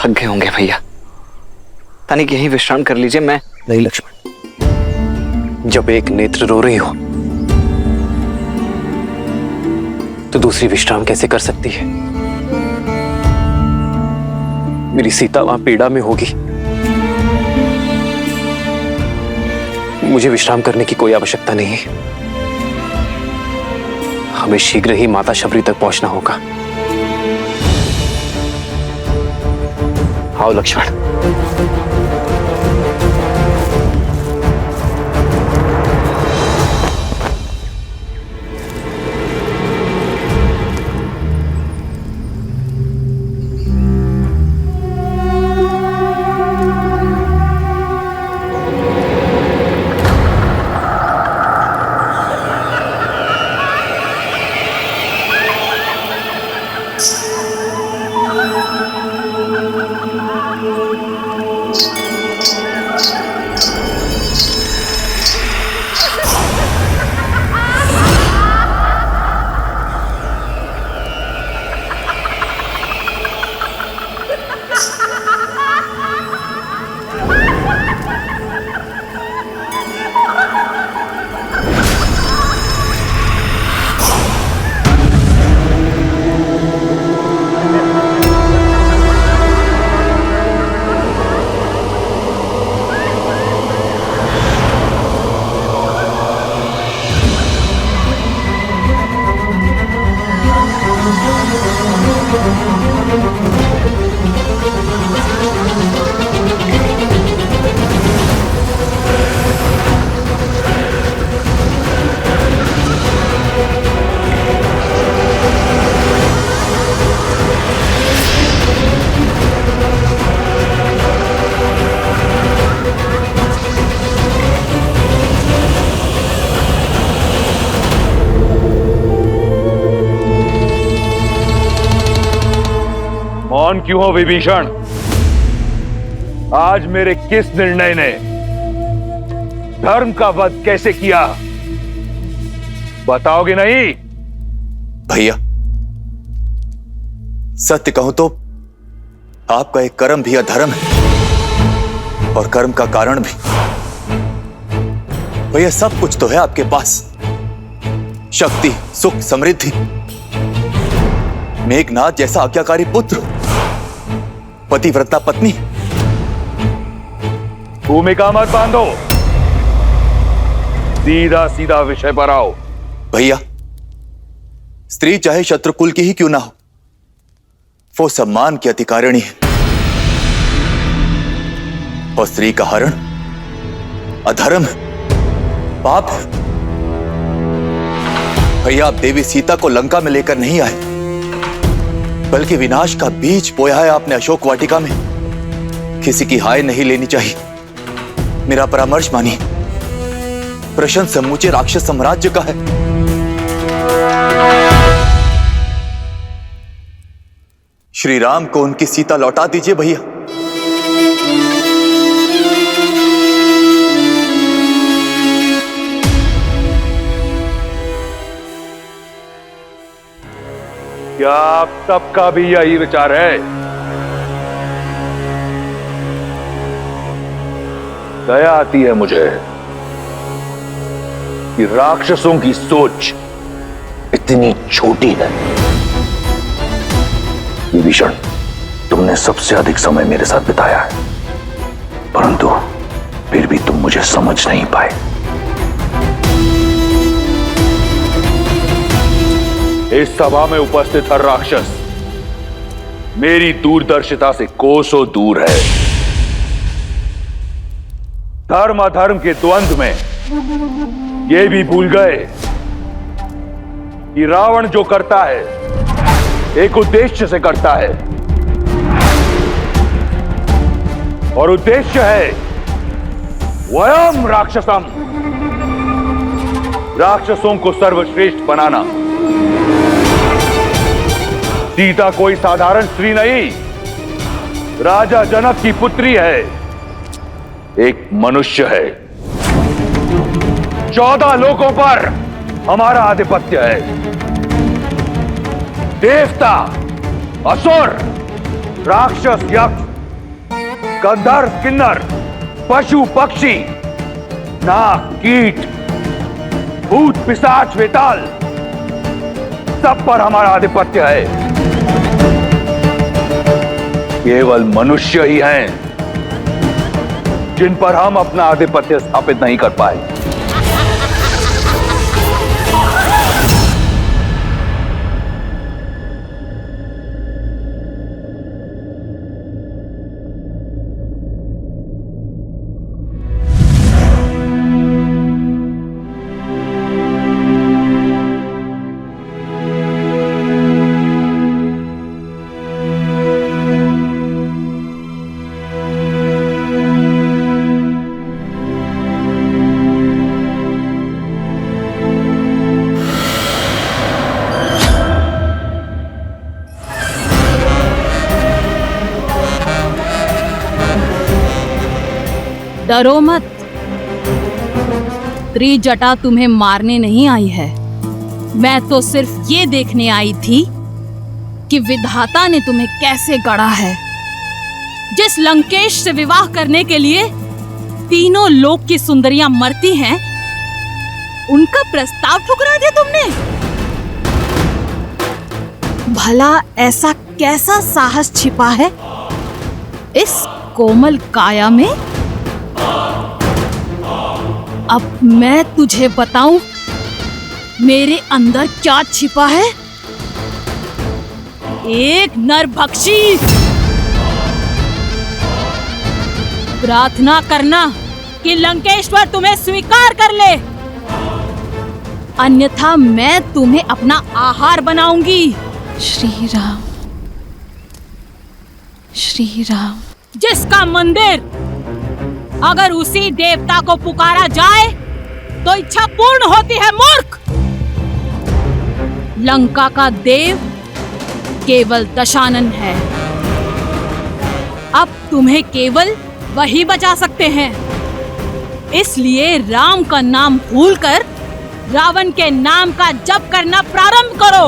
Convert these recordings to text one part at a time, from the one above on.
थक गए होंगे भैया, तनिक यहीं विश्राम कर लीजिए। मैं नहीं लक्ष्मण, जब एक नेत्र रो रही हो तो दूसरी विश्राम कैसे कर सकती है? मेरी सीता वहां पीड़ा में होगी, मुझे विश्राम करने की कोई आवश्यकता नहीं है। हमें शीघ्र ही माता शबरी तक पहुंचना होगा। आओ लक्ष्मण। मौन क्यों हो विभीषण? आज मेरे किस निर्णय ने धर्म का वध कैसे किया, बताओगे नहीं? भैया, सत्य कहूं तो आपका एक कर्म भी अधर्म है और कर्म का कारण भी। भैया, सब कुछ तो है आपके पास, शक्ति, सुख, समृद्धि, मेघनाथ जैसा आज्ञाकारी पुत्र, पतिव्रता पत्नी। भूमिका मत बांधो, सीधा सीधा विषय पर आओ। भैया, स्त्री चाहे शत्रुकुल की ही क्यों ना हो, वो सम्मान की अधिकारिणी है और स्त्री का हरण अधर्म है, पाप है। भैया, आप देवी सीता को लंका में लेकर नहीं आए, बल्कि विनाश का बीज बोया है आपने अशोक वाटिका में। किसी की हाय नहीं लेनी चाहिए, मेरा परामर्श मानिए। प्रश्न समूचे राक्षस साम्राज्य का है। श्री राम को उनकी सीता लौटा दीजिए भैया। क्या आप सबका भी यही विचार है? दया आती है मुझे कि राक्षसों की सोच इतनी छोटी है। विभीषण, तुमने सबसे अधिक समय मेरे साथ बिताया है, परंतु फिर भी तुम मुझे समझ नहीं पाए। इस सभा में उपस्थित हर राक्षस मेरी दूरदर्शिता से कोसों दूर है। धर्म अधर्म के द्वंद्व में ये भी भूल गए कि रावण जो करता है एक उद्देश्य से करता है, और उद्देश्य है वयम राक्षसम, राक्षसों को सर्वश्रेष्ठ बनाना। सीता कोई साधारण स्त्री नहीं, राजा जनक की पुत्री है, एक मनुष्य है। 14 लोकों पर हमारा आधिपत्य है। देवता, असुर, राक्षस, यक्ष गंधर्व, किन्नर, पशु, पक्षी, नाग, कीट, भूत, पिशाच, वेताल, सब पर हमारा आधिपत्य है। केवल मनुष्य ही हैं जिन पर हम अपना आधिपत्य स्थापित नहीं कर पाए। डरो मत, त्रिजटा तुम्हें मारने नहीं आई है। मैं तो सिर्फ ये देखने आई थी कि विधाता ने तुम्हें कैसे गढ़ा है। जिस लंकेश से विवाह करने के लिए तीनों लोक की सुंदरियां मरती हैं, उनका प्रस्ताव ठुकरा दिया तुमने। भला ऐसा कैसा साहस छिपा है इस कोमल काया में? अब मैं तुझे बताऊं मेरे अंदर क्या छिपा है। एक नरभक्षी। प्रार्थना करना कि लंकेश्वर तुम्हें स्वीकार कर ले, अन्यथा मैं तुम्हें अपना आहार बनाऊंगी। श्री राम, श्री राम। जिसका मंदिर अगर उसी देवता को पुकारा जाए तो इच्छा पूर्ण होती है, मूर्ख। लंका का देव केवल दशानन है। अब तुम्हें केवल वही बचा सकते हैं। इसलिए राम का नाम भूलकर रावण के नाम का जप करना प्रारंभ करो।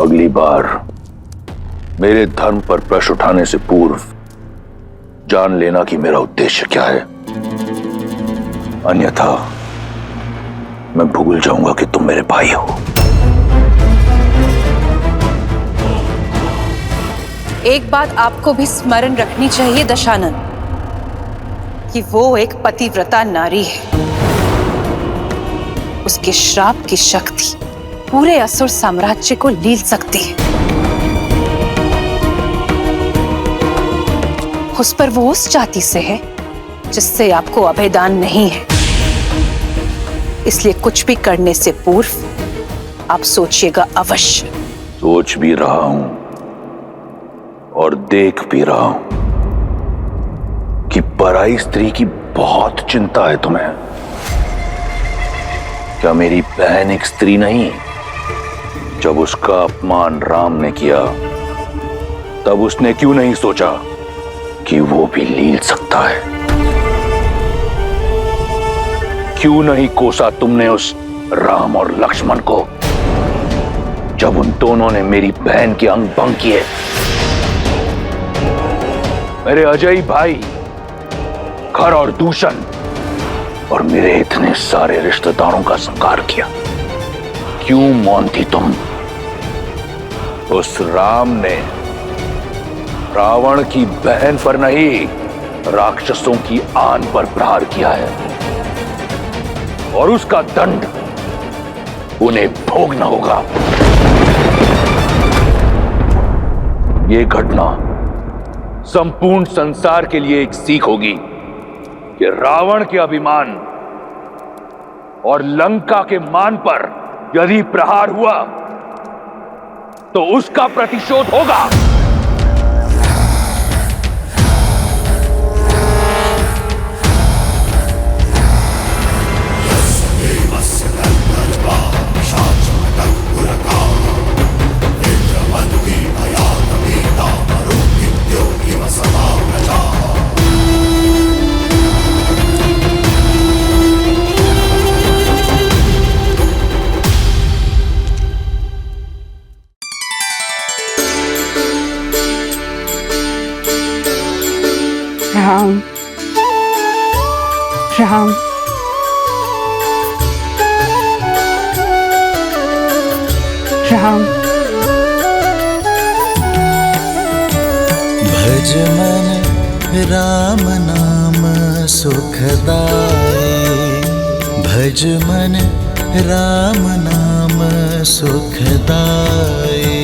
अगली बार मेरे धर्म पर प्रश्न उठाने से पूर्व जान लेना कि मेरा उद्देश्य क्या है, अन्यथा मैं भूल जाऊंगा कि तुम मेरे भाई हो। एक बात आपको भी स्मरण रखनी चाहिए दशानन, कि वो एक पतिव्रता नारी है। उसके श्राप की शक्ति पूरे असुर साम्राज्य को लील सकती है। उस पर वो उस जाति से है जिससे आपको अभेदान नहीं है। इसलिए कुछ भी करने से पूर्व आप सोचिएगा अवश्य। सोच भी रहा हूं और देख भी रहा हूं कि पराई स्त्री की बहुत चिंता है तुम्हें। क्या मेरी बहन एक स्त्री नहीं? जब उसका अपमान राम ने किया तब उसने क्यों नहीं सोचा कि वो भी लील सकता है? क्यों नहीं कोसा तुमने उस राम और लक्ष्मण को जब उन दोनों ने मेरी बहन के अंग भंग किए? मेरे अजय भाई खर और दूषण और मेरे इतने सारे रिश्तेदारों का संहार किया। क्यों मौन थी तुम? उस राम ने रावण की बहन पर नहीं, राक्षसों की आन पर प्रहार किया है और उसका दंड उन्हें भोगना होगा। ये घटना संपूर्ण संसार के लिए एक सीख होगी कि रावण के अभिमान और लंका के मान पर यदि प्रहार हुआ तो उसका प्रतिशोध होगा। राम राम राम। भज मन राम नाम सुखदाई, भज मन राम नाम सुखदाई।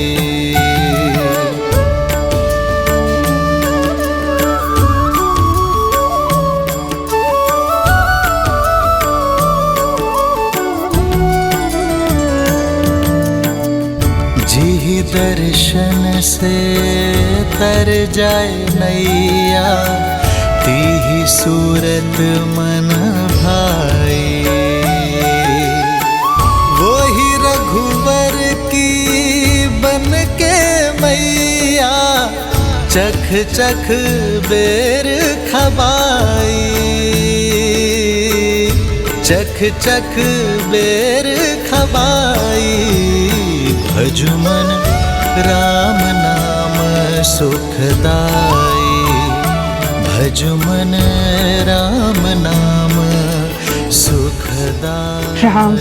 जी दर्शन से तर जाए नैया, तीही सूरत मन भाई। वही रघुवर की बन के मैया, चख चख बेर खबाई, चख चख बेर खबाई। भजु मन राम नाम सुखदाई, भजु मन राम नाम सुखदाई। राम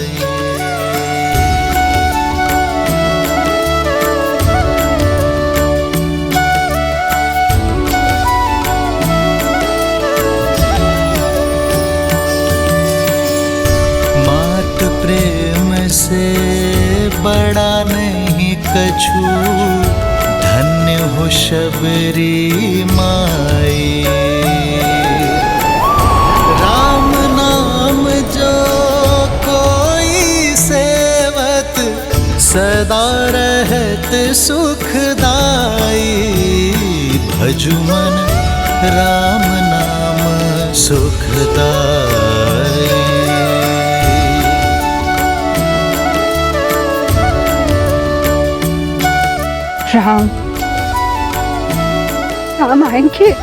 मात प्रेम से बड़ा नहीं कछु, धन्य हो शबरी माई। राम नाम जो कोई सेवत, सदा रहत सुखदाई। भजु मन राम नाम सुखदाई। राम राम आएंगे।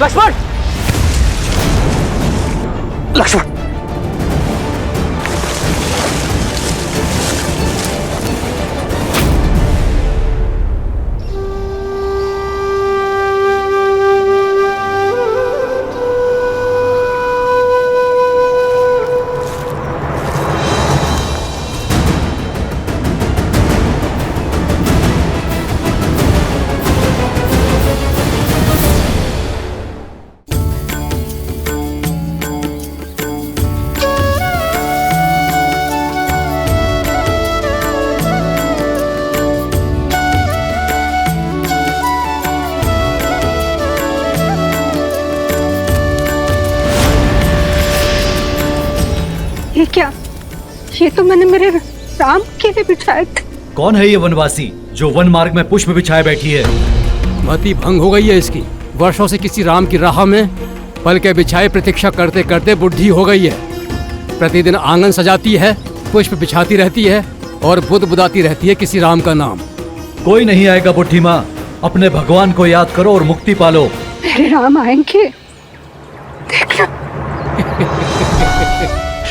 लक्ष्मण, लक्ष्मण, ये क्या? ये तो मैंने मेरे राम के लिए बिछाए थे। कौन है ये वनवासी जो वन मार्ग में पुष्प बिछाए बैठी है? मति भंग हो गई है इसकी। वर्षों से किसी राम की राह में पल के बिछाए प्रतीक्षा करते करते बुढ़ी हो गई है। प्रतिदिन आंगन सजाती है, पुष्प बिछाती रहती है और बुद बुदाती रहती है किसी राम का नाम। कोई नहीं आएगा बुढ़ी माँ, अपने भगवान को याद करो और मुक्ति पालो। मेरे राम आएंगे, देखना।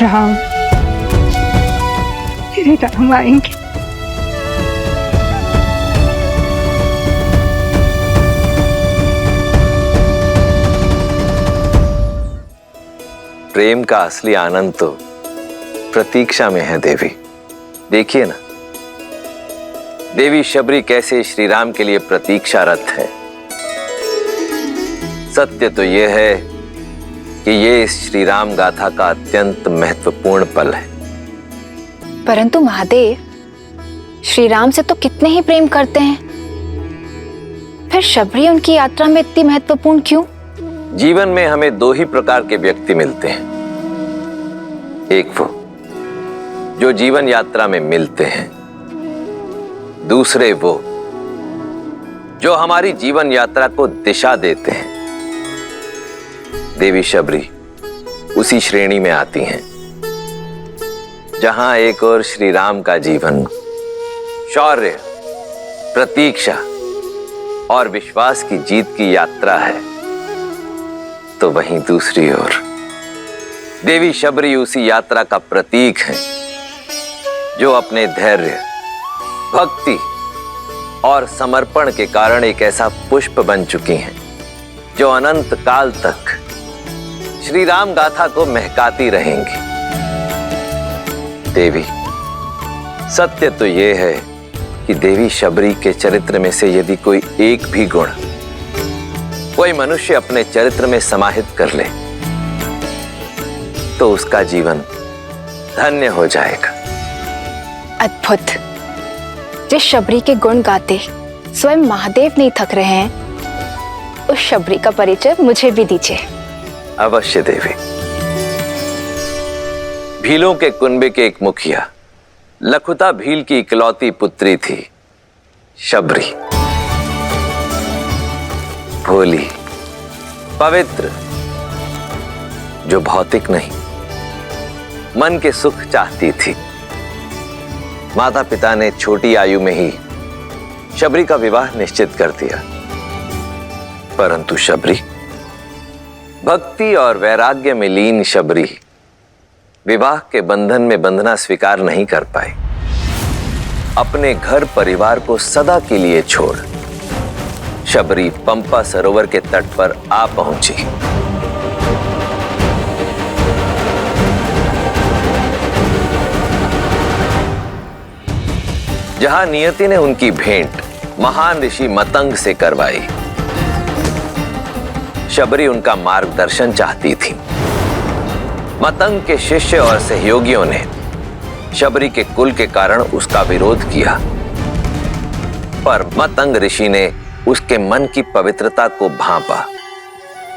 राम, मेरे राम आएंगे। प्रेम का असली आनंद तो प्रतीक्षा में है देवी। देखिए ना, देवी शबरी कैसे श्री राम के लिए प्रतीक्षारत है। सत्य तो यह है कि ये इस श्री राम गाथा का अत्यंत महत्वपूर्ण पल है। परंतु महादेव, श्री राम से तो कितने ही प्रेम करते हैं, फिर शबरी उनकी यात्रा में इतनी महत्वपूर्ण क्यों? जीवन में हमें दो ही प्रकार के व्यक्ति मिलते हैं। एक वो जो जीवन यात्रा में मिलते हैं, दूसरे वो जो हमारी जीवन यात्रा को दिशा देते हैं। देवी शबरी उसी श्रेणी में आती हैं जहां एक और श्री राम का जीवन शौर्य, प्रतीक्षा और विश्वास की जीत की यात्रा है, तो वहीं दूसरी ओर देवी शबरी उसी यात्रा का प्रतीक है जो अपने धैर्य, भक्ति और समर्पण के कारण एक ऐसा पुष्प बन चुकी हैं जो अनंत काल तक श्री राम गाथा को महकाती रहेंगी। देवी, सत्य तो यह है कि देवी शबरी के चरित्र में से यदि कोई एक भी गुण कोई मनुष्य अपने चरित्र में समाहित कर ले तो उसका जीवन धन्य हो जाएगा। अद्भुत। जिस शबरी के गुण गाते स्वयं महादेव नहीं थक रहे हैं, उस शबरी का परिचय मुझे भी दीजिए। अवश्य देवी। भीलों के कुनबे के एक मुखिया लखुता भील की इकलौती पुत्री थी शबरी। भोली, पवित्र, जो भौतिक नहीं मन के सुख चाहती थी। माता पिता ने छोटी आयु में ही शबरी का विवाह निश्चित कर दिया, परंतु शबरी, भक्ति और वैराग्य में लीन शबरी विवाह के बंधन में बंधना स्वीकार नहीं कर पाई। अपने घर परिवार को सदा के लिए छोड़ शबरी पंपा सरोवर के तट पर आ पहुंची। जहां नियति ने उनकी भेंट महान ऋषि मतंग से करवाई, शबरी उनका मार्गदर्शन चाहती थी। मतंग के शिष्य और सहयोगियों ने शबरी के कुल के कारण उसका विरोध किया, पर मतंग ऋषि ने उसके मन की पवित्रता को भांपा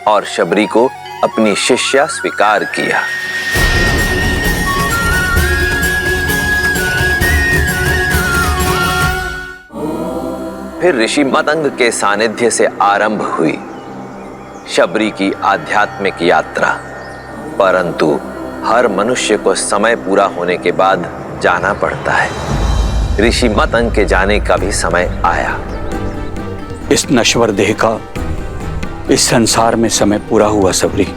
और शबरी को अपनी शिष्या स्वीकार किया। फिर ऋषि मतंग के सानिध्य से आरंभ हुई शबरी की आध्यात्मिक यात्रा, परंतु हर मनुष्य को समय पूरा होने के बाद जाना पड़ता है। ऋषि मतंग के जाने का भी समय आया। इस नश्वर देह का इस संसार में समय पूरा हुआ शबरी।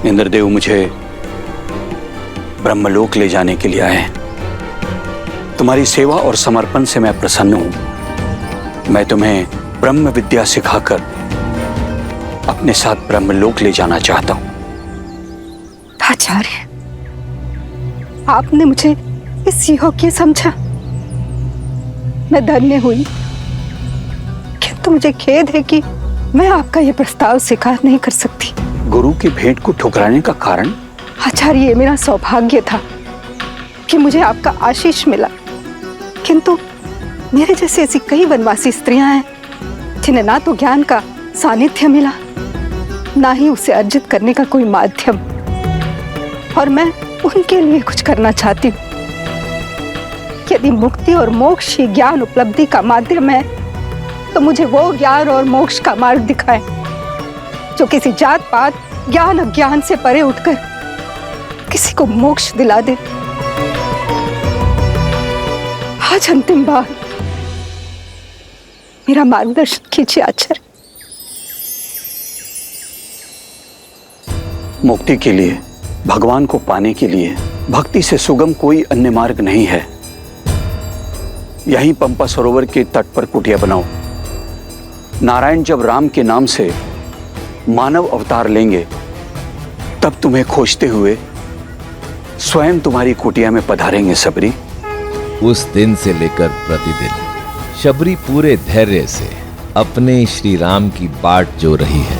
इंद्रदेव मुझे ब्रह्मलोक ले जाने के लिए आए हैं। तुम्हारी सेवा और समर्पण से मैं प्रसन्न हूं। मैं तुम्हें ब्रह्म विद्या सिखाकर अपने साथ ब्रह्मलोक ले जाना चाहता हूं। आचार्य, आपने मुझे इस योग्य समझा। मैं धन्य हुई, किंतु मुझे खेद है कि मैं आपका यह प्रस्ताव स्वीकार नहीं कर सकती। गुरु की भेंट को ठुकराने का कारण? आचार्य, ये मेरा सौभाग्य था कि मुझे आपका आशीष मिला, किंतु मेरे जैसे ऐसी कई वनवासी स्त्रियां हैं जिन्हें ना तो ज्ञान का सानिध्य मिला, ना ही उसे अर्जित करने का कोई माध्यम, और मैं उनके लिए कुछ करना चाहती हूँ। यदि मुक्ति और मोक्ष ही ज्ञान उपलब्धि का माध्यम है, तो मुझे वो ज्ञान और मोक्ष का मार्ग दिखाएं जो किसी जात पात, ज्ञान अज्ञान से परे उठकर किसी को मोक्ष दिला दे। आज अंतिम बार मेरा मार्गदर्शन कीजिए आचार्य। मुक्ति के लिए, भगवान को पाने के लिए भक्ति से सुगम कोई अन्य मार्ग नहीं है। यहीं पंपा सरोवर के तट पर कुटिया बनाओ। नारायण जब राम के नाम से मानव अवतार लेंगे, तब तुम्हें खोजते हुए स्वयं तुम्हारी कुटिया में पधारेंगे शबरी। उस दिन से लेकर प्रतिदिन शबरी पूरे धैर्य से अपने श्री राम की बाट जो रही है।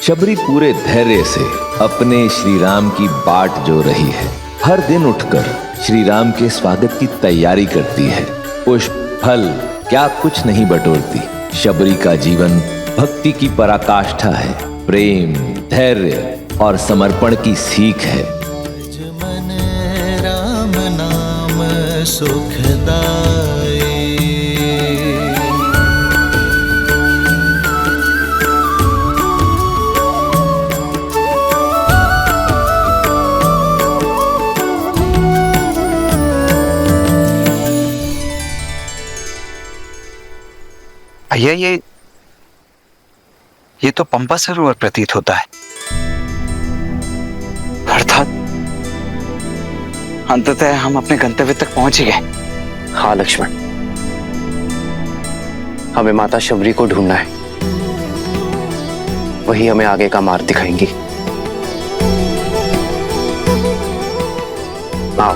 शबरी पूरे धैर्य से अपने श्री राम की बाट जो रही है। हर दिन उठकर श्री राम के स्वागत की तैयारी करती है। पुष्प फल क्या कुछ नहीं बटोरती। शबरी का जीवन भक्ति की पराकाष्ठा है, प्रेम, धैर्य और समर्पण की सीख है। मन राम नाम सुखदाई। भैया ये तो पंपा सरोवर प्रतीत होता है। अर्थात अंततः हम अपने गंतव्य तक पहुंच ही गए। हाँ लक्ष्मण, हमें माता शबरी को ढूंढना है। वही हमें आगे का मार्ग दिखाएंगी। आओ।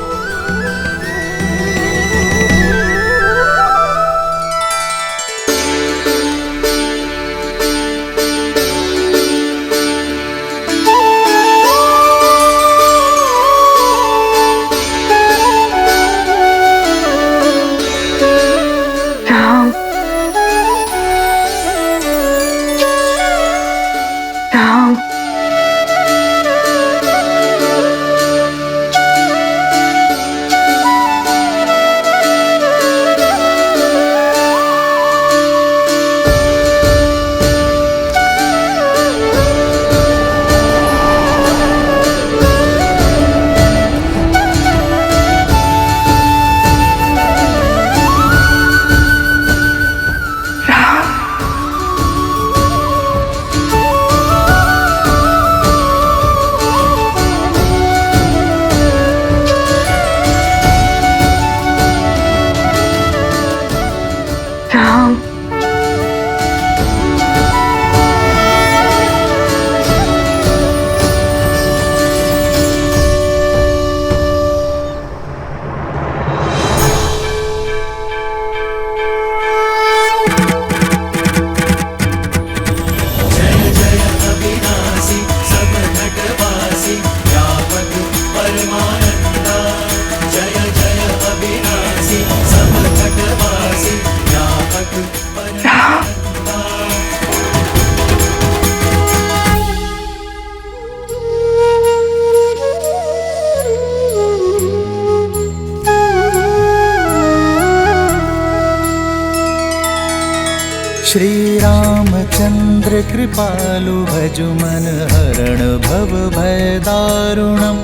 श्री रामचंद्र कृपालु भजु मन हरण भव भय दारुणम।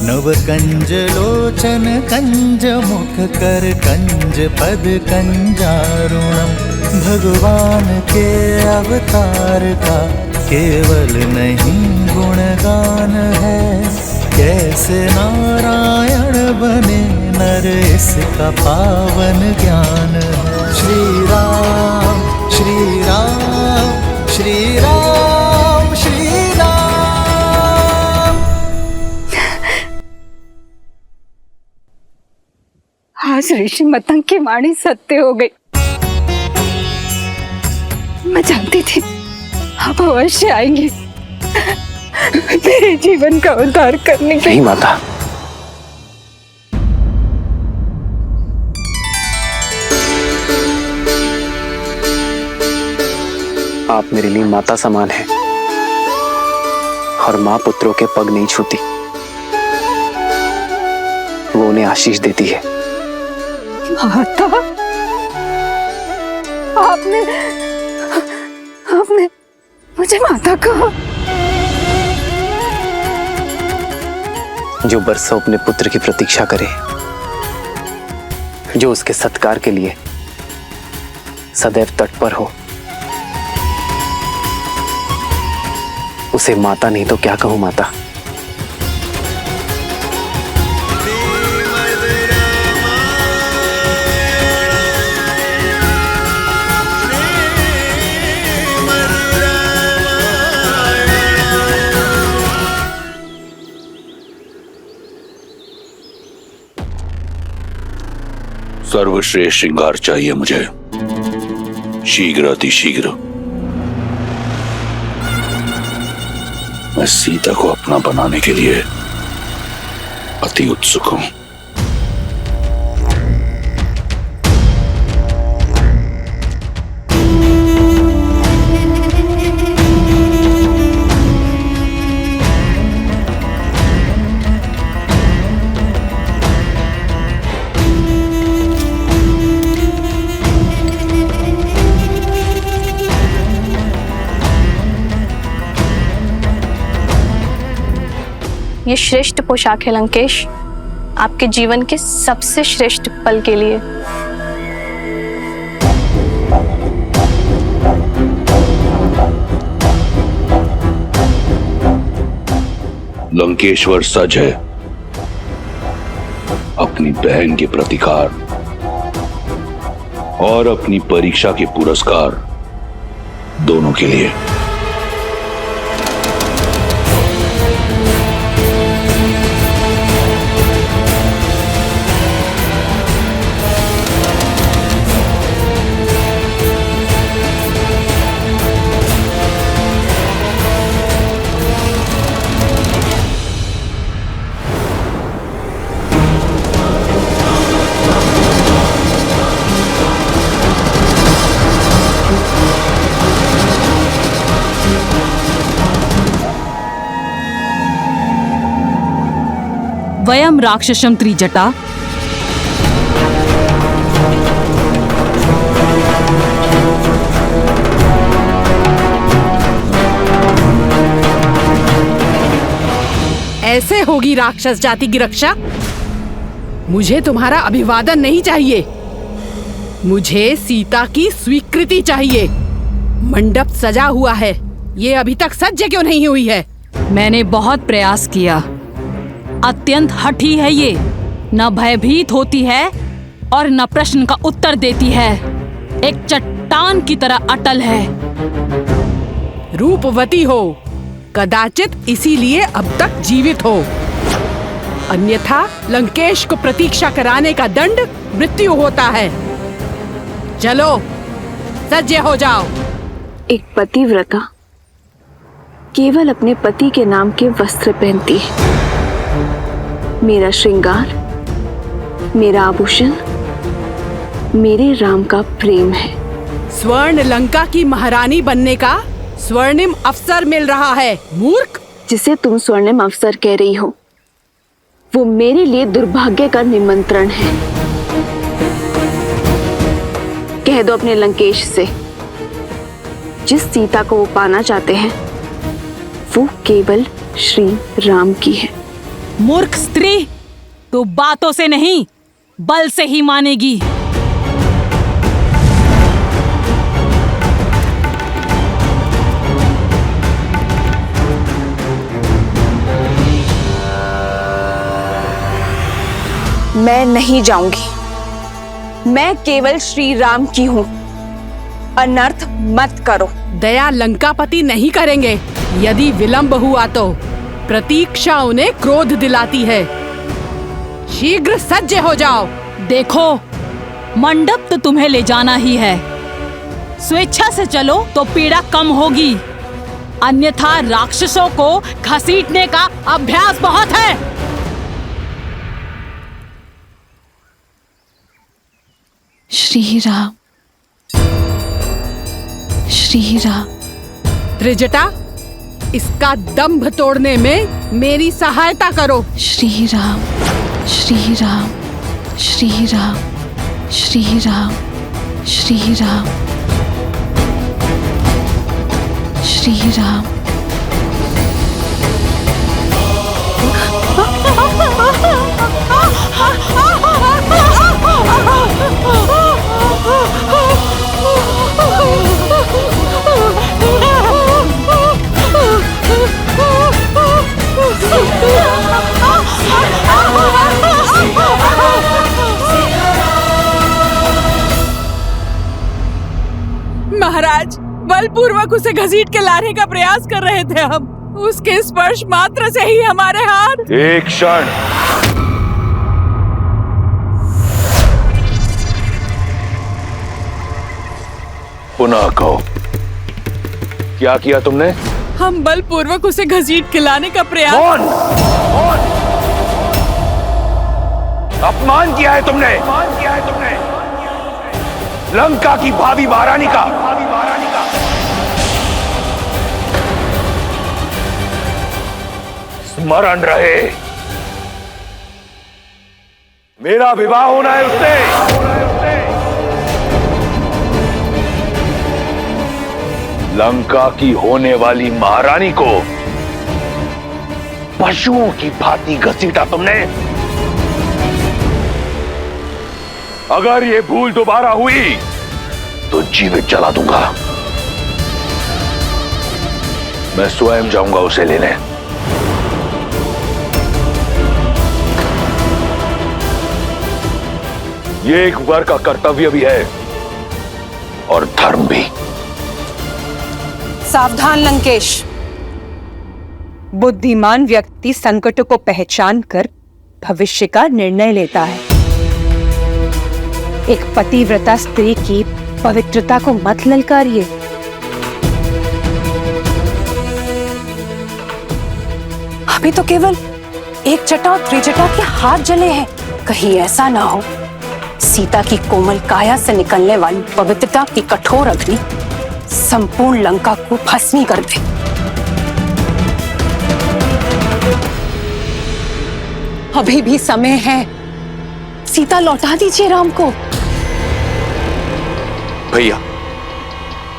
नव कंज लोचन कंज मुख कर कंज पद कंजारुणम। भगवान के अवतार का केवल नहीं गुणगान है, कैसे नारायण बने नर इसका पावन ज्ञान है। श्री राम श्री राम श्री राम श्री राम। आज ऋषि मतंग की वाणी सत्य हो गई। मैं जानती थी आप अवश्य आएंगे मेरे जीवन का उद्धार करने के। नहीं माता, आप मेरे लिए माता समान हैं और मां पुत्रों के पग नहीं छूती, वो उन्हें आशीष देती है। माता, आपने मुझे माता कहा। जो बरसों अपने पुत्र की प्रतीक्षा करे, जो उसके सत्कार के लिए सदैव तत्पर हो, उसे माता नहीं तो क्या कहूं माता। सर्वश्रेष्ठ श्रृंगार चाहिए मुझे, शीघ्र अतिशीघ्र। मैं सीता को अपना बनाने के लिए अति उत्सुक हूं। ये श्रेष्ठ पोशाक है लंकेश, आपके जीवन के सबसे श्रेष्ठ पल के लिए। लंकेश्वर सज है अपनी बहन के प्रतिकार और अपनी परीक्षा के पुरस्कार दोनों के लिए। वयम राक्षसम त्रिजटा ऐसे होगी राक्षस जाति की रक्षा? मुझे तुम्हारा अभिवादन नहीं चाहिए, मुझे सीता की स्वीकृति चाहिए। मंडप सजा हुआ है, ये अभी तक सज्ज क्यों नहीं हुई है? मैंने बहुत प्रयास किया। अत्यंत हठी है ये, न भयभीत होती है और न प्रश्न का उत्तर देती है, एक चट्टान की तरह अटल है। रूपवती हो, कदाचित इसीलिए अब तक जीवित हो, अन्यथा लंकेश को प्रतीक्षा कराने का दंड मृत्यु होता है। चलो सज्ज हो जाओ। एक पतिव्रता केवल अपने पति के नाम के वस्त्र पहनती है। मेरा श्रृंगार, मेरा आभूषण, मेरे राम का प्रेम है। स्वर्ण लंका की महारानी बनने का स्वर्णिम अवसर मिल रहा है, मूर्ख। जिसे तुम स्वर्णिम अवसर कह रही हो, वो मेरे लिए दुर्भाग्य का निमंत्रण है। कह दो अपने लंकेश से, जिस सीता को वो पाना चाहते हैं वो केवल श्री राम की है। मूर्ख स्त्री, तो बातों से नहीं बल से ही मानेगी। मैं नहीं जाऊंगी, मैं केवल श्री राम की हूँ। अनर्थ मत करो। दया लंकापति नहीं करेंगे। यदि विलंब हुआ तो प्रतीक्षा उन्हें क्रोध दिलाती है। शीघ्र सज्ज हो जाओ। देखो, मंडप तो तुम्हें ले जाना ही है, स्वेच्छा से चलो तो पीड़ा कम होगी, अन्यथा राक्षसों को घसीटने का अभ्यास बहुत है। श्री राम, श्री राम। त्रिजटा, इसका दंभ तोड़ने में मेरी सहायता करो। श्री राम, श्री राम, श्री राम, श्री राम, श्री राम, श्री राम। महाराज, बलपूर्वक उसे घसीट के लाने का प्रयास कर रहे थे हम। उसके स्पर्श मात्र से ही हमारे हाथ। एक क्षण। पुनः कहो, क्या किया तुमने? हम बलपूर्वक उसे घसीट के लाने का प्रयास। कौन? कौन? अपमान किया है तुमने, अपमान किया है तुमने लंका की भावी महारानी का। स्मरण रहे, मेरा विवाह होना है उससे। लंका की होने वाली महारानी को पशुओं की भांति घसीटा तुमने। अगर ये भूल दोबारा हुई तो जीवित जला दूंगा। मैं स्वयं जाऊंगा उसे लेने। ये एक वर का कर्तव्य भी है और धर्म भी। सावधान लंकेश। बुद्धिमान व्यक्ति संकटों को पहचान कर भविष्य का निर्णय लेता है। एक पतिव्रता स्त्री की पवित्रता को मत ललकारिए। अभी तो केवल एक जटा और त्रिजटा के हाथ जले हैं। कहीं ऐसा ना हो सीता की कोमल काया से निकलने वाली पवित्रता की कठोर अग्नि संपूर्ण लंका को भस्मी कर दे। अभी भी समय है, सीता लौटा दीजिए राम को। भैया,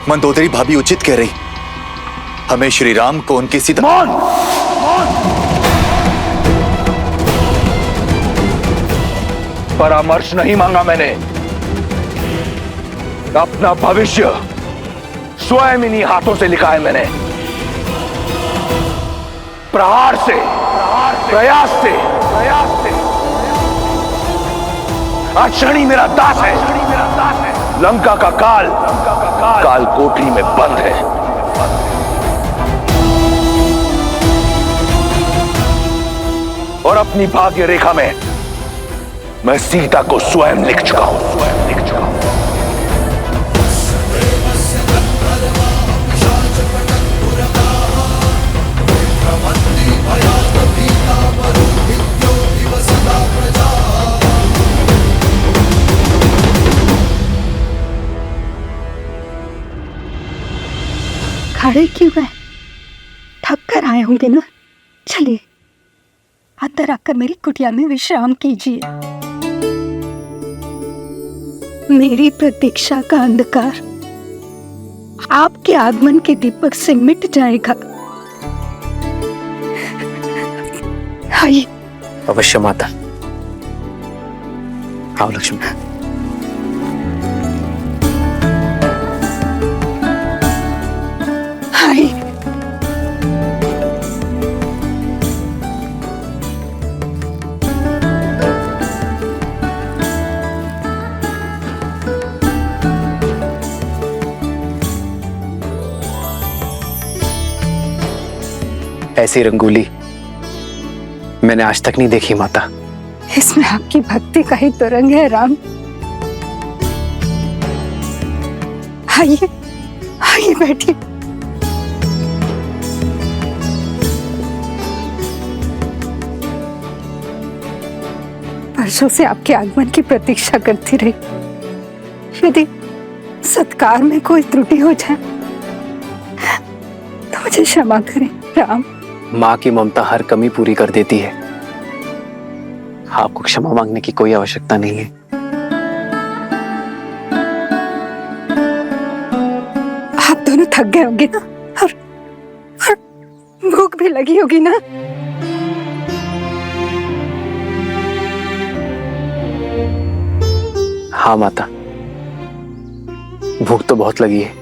मंदोदरी भाभी उचित कह रही। हमें श्री राम को उनकी सीता। मौन! परामर्श नहीं मांगा मैंने। अपना भविष्य स्वयं इन्हीं हाथों से लिखा है मैंने। प्रहार से, प्रयास से। आज शनि मेरा दास है। लंका का काल कोठरी में बंद है। और अपनी भाग्य रेखा में मैं सीता को स्वयं लिख चुका हूं। खड़े क्यों गए? थक कर आए होंगे ना। चलिए अंदर आकर मेरी कुटिया में विश्राम कीजिए। मेरी प्रतीक्षा का अंधकार आपके आगमन के दीपक से मिट जाएगा। आइए। अवश्य माता। आओ लक्ष्मी। आइए। ऐसी रंगोली मैंने आज तक नहीं देखी माता। इसमें आपकी भक्ति का ही तो रंग है राम। आइए आइए बैठिए। वर्षों से आपके आगमन की प्रतीक्षा करती रही। यदि सत्कार में कोई त्रुटि हो जाए तो मुझे क्षमा करें राम। माँ की ममता हर कमी पूरी कर देती है। आपको क्षमा मांगने की कोई आवश्यकता नहीं है। आप दोनों थक गए होंगे ना और भूख भी लगी होगी ना। हाँ माता, भूख तो बहुत लगी है।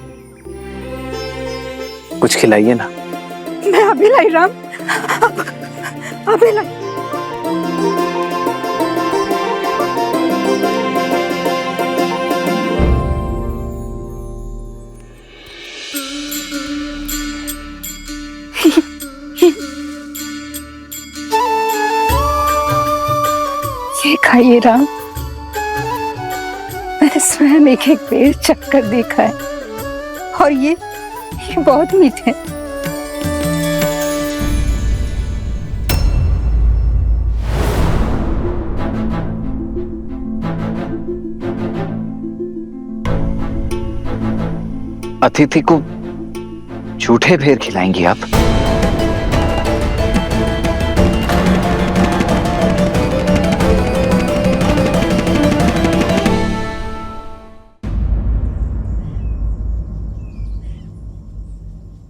कुछ खिलाइए ना। मैं अभी लाई राम, अभी लाई। ये खाइए राम। मैंने स्वयं एक एक पेड़ चक्कर देखा है और ये बहुत मीठे हैं। अतिथि को झूठे भेर खिलाएंगी आप?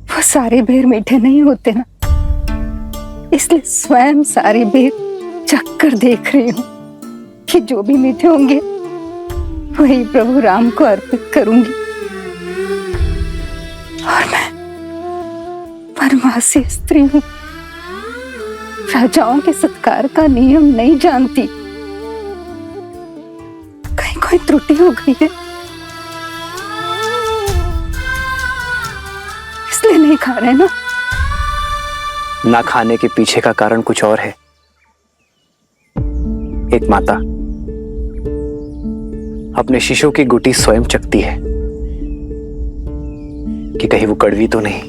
वो सारे भेर मीठे नहीं होते ना। इसलिए स्वयं सारी बेर चख कर देख रही हूँ कि जो भी मीठे होंगे वही प्रभु राम को अर्पित करूंगी। और मैं वनवासी स्त्री हूँ, राजाओं के सत्कार का नियम नहीं जानती। कहीं कोई त्रुटि हो गई है इसलिए नहीं खा रहे ना? ना खाने के पीछे का कारण कुछ और है। एक माता अपने शिशु की गुटी स्वयं चखती है कि कहीं वो कड़वी तो नहीं,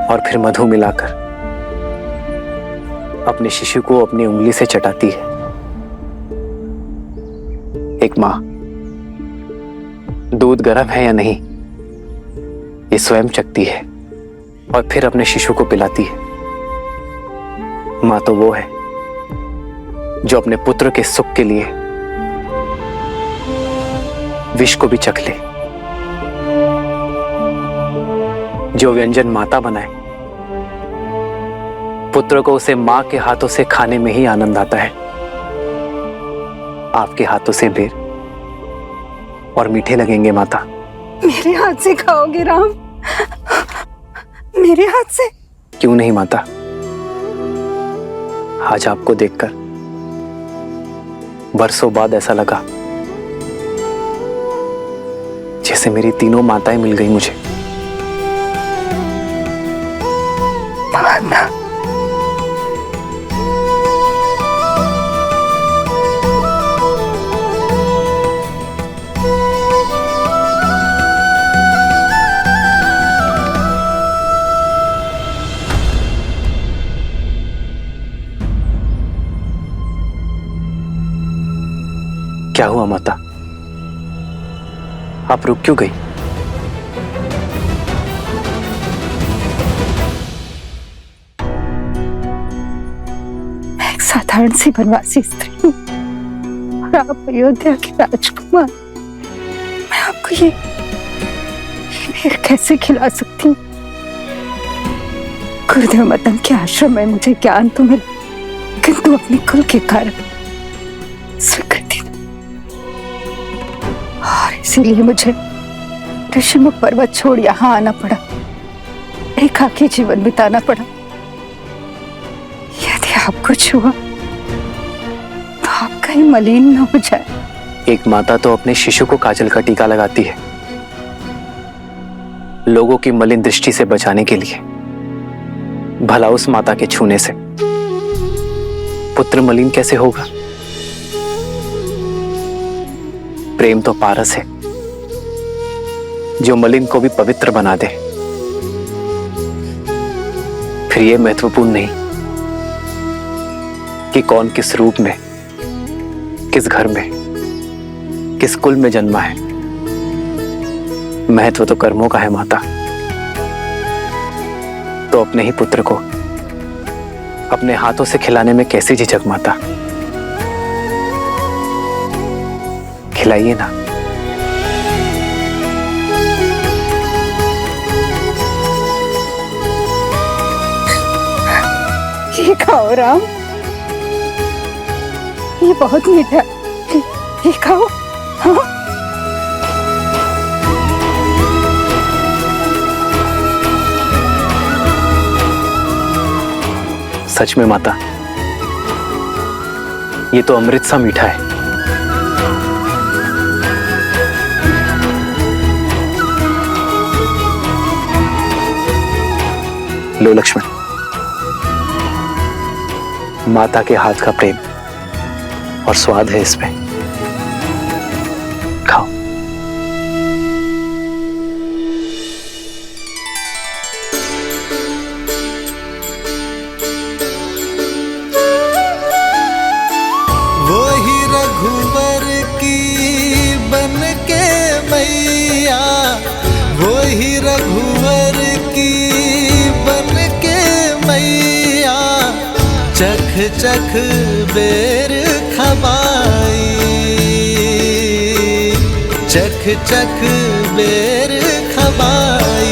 और फिर मधु मिलाकर अपने शिशु को अपनी उंगली से चटाती है। एक मां दूध गर्म है या नहीं ये स्वयं चखती है और फिर अपने शिशु को पिलाती है। मां तो वो है जो अपने पुत्र के सुख के लिए विष को भी चख ले। जो व्यंजन माता बनाए पुत्र को उसे मां के हाथों से खाने में ही आनंद आता है। आपके हाथों से बेर और मीठे लगेंगे माता। मेरे हाथ से खाओगे राम? मेरे हाथ से? क्यों नहीं माता, आज आपको देखकर बरसों बाद ऐसा लगा जैसे मेरी तीनों माताएं मिल गई मुझे। माता क्या हुआ माता, आप रुक क्यों गई? मैं एक साधारण सी वनवासी स्त्री हूँ और आप अयोध्या के राजकुमार। मैं आपको ये बेर कैसे खिला सकती हूँ? गुरुदेव मदन के आश्रम में मुझे ज्ञान तो मिला, किंतु अपने कुल के कारण स्वीकृति, और इसीलिए मुझे ऋषिमुख पर्वत छोड़ यहाँ आना पड़ा, एकाकी जीवन बिताना पड़ा। यदि आपको छुआ तो आप कहीं मलिन न हो जाए। एक माता तो अपने शिशु को काजल का टीका लगाती है लोगों की मलिन दृष्टि से बचाने के लिए। भला उस माता के छूने से पुत्र मलिन कैसे होगा? प्रेम तो पारस है जो मलिन को भी पवित्र बना दे। फिर यह महत्वपूर्ण नहीं कि कौन किस रूप में, किस घर में, किस कुल में जन्मा है। महत्व तो कर्मों का है माता। तो अपने ही पुत्र को अपने हाथों से खिलाने में कैसी झिझक माता? खिलाइए ना। ये खाओ राम, ये बहुत मीठा है, ये खाओ। हाँ? सच में माता, ये तो अमृत सा मीठा है। लो लक्ष्मण, माता के हाथ का प्रेम और स्वाद है इसमें, खाओ। वही रघुवर की बन के मैया, वही रघुवर की बन के मैया, चख चख बेर खबाई, चख चख बेर खबाई।